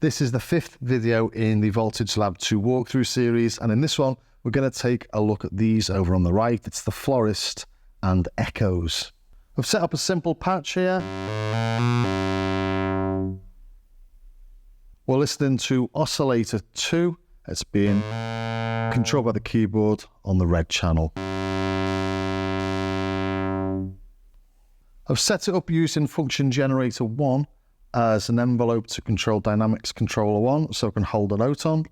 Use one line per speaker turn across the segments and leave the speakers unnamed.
This is the 5th video in the Voltage Lab 2 walkthrough series, and in this one we're going to take a look at these over on the right. It's the Florist and Echoes. I've set up a simple patch here. We're listening to oscillator 2. It's being controlled by the keyboard on the red channel. I've set it up using function generator 1 as an envelope to control dynamics controller 1, so I can hold a note on.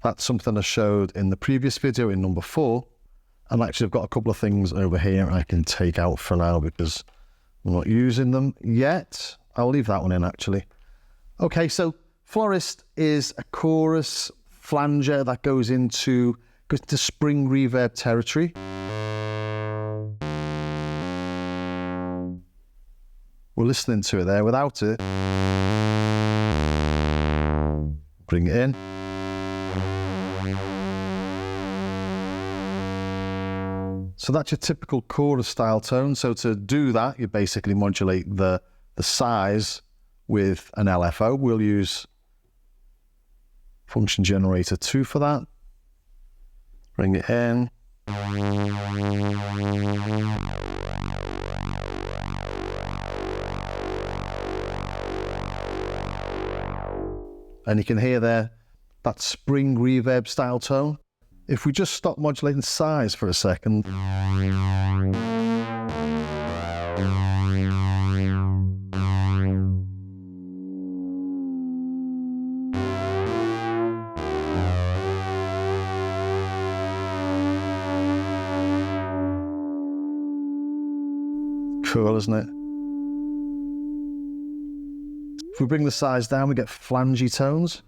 That's something I showed in the previous video in number 4. And actually I've got a couple of things over here I can take out for now because I'm not using them yet. I'll leave that one in actually. Okay, so Florist is a chorus flanger that goes into spring reverb territory. We're listening to it there without it. Bring it in. So that's your typical chorus style tone. So to do that, you basically modulate the size with an LFO. We'll use function generator 2 for that. Bring it in. And you can hear there that spring reverb style tone. If we just stop modulating size for a second. Cool, isn't it? If we bring the size down, we get flangy tones.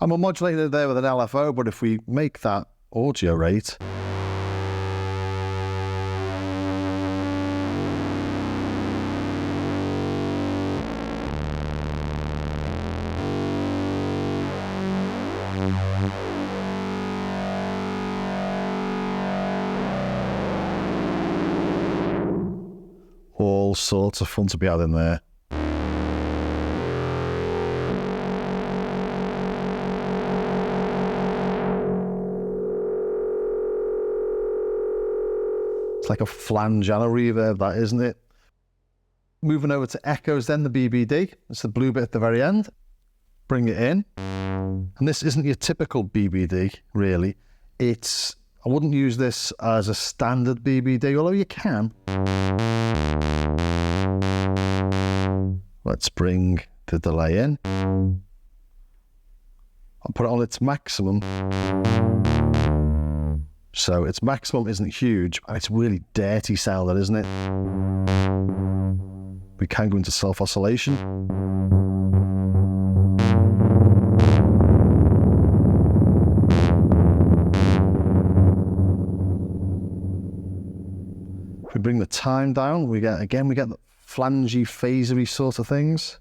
I'm modulating it there with an LFO, but if we make that audio rate, all sorts of fun to be had in there. It's like a flange and a reverb, that, isn't it? Moving over to Echoes then, the BBD. It's the blue bit at the very end. Bring it in. And this isn't your typical BBD, really. I wouldn't use this as a standard BBD, although you can. Let's bring the delay in. I'll put it on its maximum. So its maximum isn't huge, and it's really dirty sounding, isn't it? We can go into self-oscillation. If we bring the time down, we get the flangy, phasery sort of things.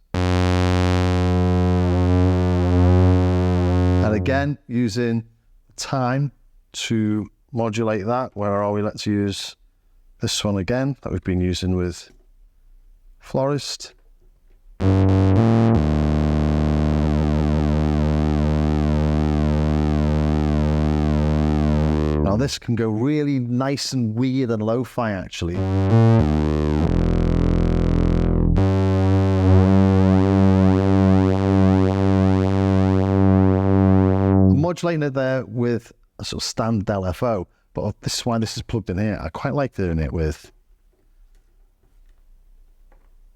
And again, using time to modulate that. Where are we? Let's use this one again that we've been using with Florist. Now this can go really nice and weird and lo-fi actually. I'm modulating it there with a sort of standard LFO, but this is why this is plugged in here. I quite like doing it with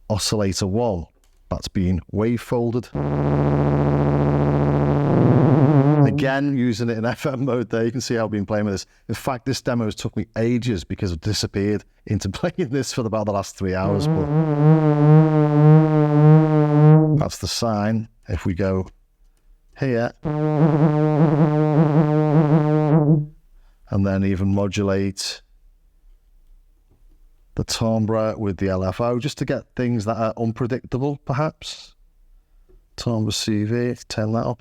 oscillator 1. That's been wave folded. Again, using it in FM mode there. You can see how I've been playing with this. In fact, this demo has took me ages because I've disappeared into playing this for about the last 3 hours. But that's the sign. If we go here, and then even modulate the timbre with the LFO, just to get things that are unpredictable, perhaps. Turn the CV, turn that up.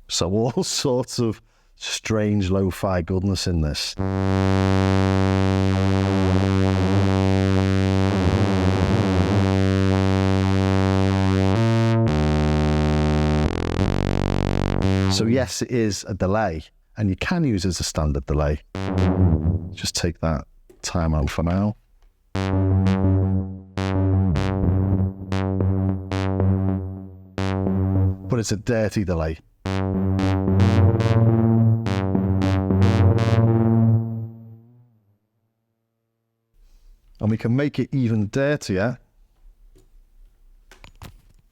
So all sorts of strange lo-fi goodness in this. So yes, it is a delay, and you can use it as a standard delay. Just take that time out for now. But it's a dirty delay. And we can make it even dirtier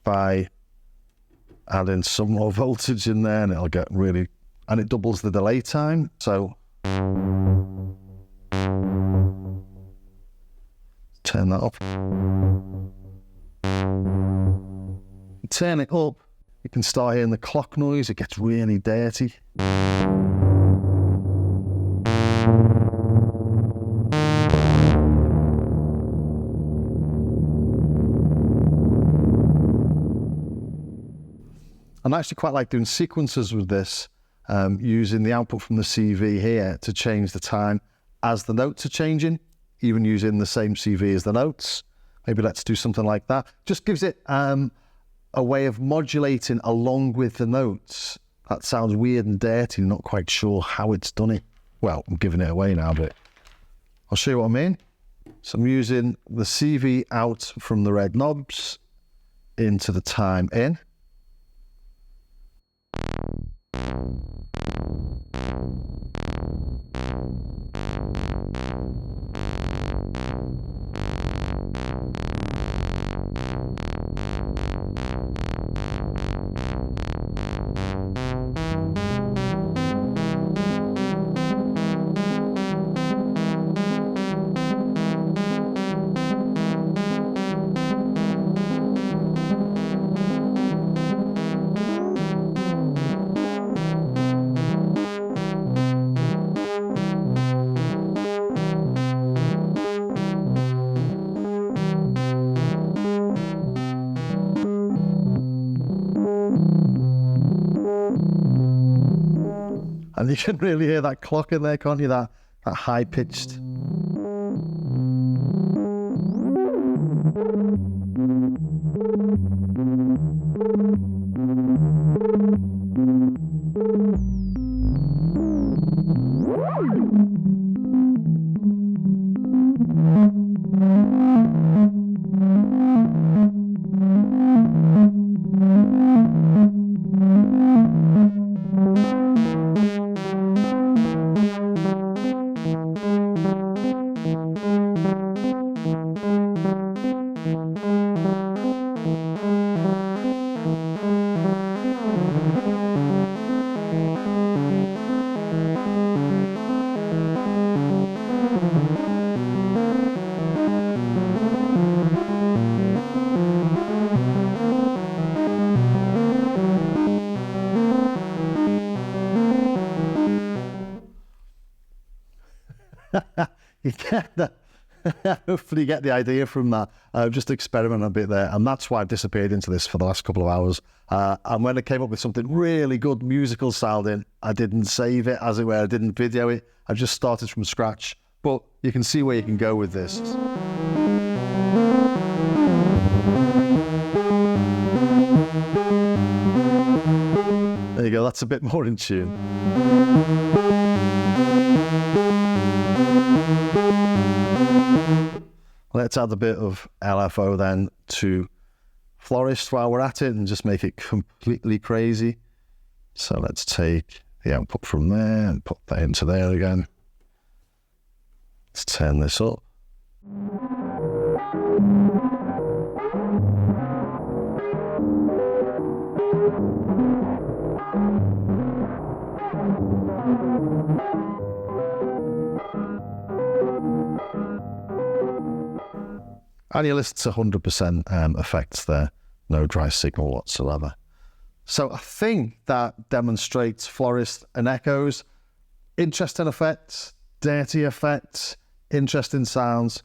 by adding some more voltage in there, and it'll get really, and it doubles the delay time. So turn that up. Turn it up, you can start hearing the clock noise. It gets really dirty. And I actually quite like doing sequences with this, using the output from the CV here to change the time as the notes are changing, even using the same CV as the notes. Maybe let's do something like that. Just gives it a way of modulating along with the notes. That sounds weird and dirty, not quite sure how it's done it. Well, I'm giving it away now, but I'll show you what I mean. So I'm using the CV out from the red knobs into the time in. And you can really hear that clock in there, can't you? That high-pitched. You get that. Hopefully you get the idea from that. Just experiment a bit there, and that's why I've disappeared into this for the last couple of hours. And when I came up with something really good musical sounding, I didn't save it, as it were. I didn't video it. I just started from scratch. But you can see where you can go with this. There you go. That's a bit more in tune. Let's add a bit of LFO then to Florist while we're at it and just make it completely crazy. So let's take the output from there and put that into there again. Let's turn this up. And you listen to 100% effects there. no dry signal whatsoever. So I think that demonstrates Florist and Echo's interesting effects, dirty effects, interesting sounds,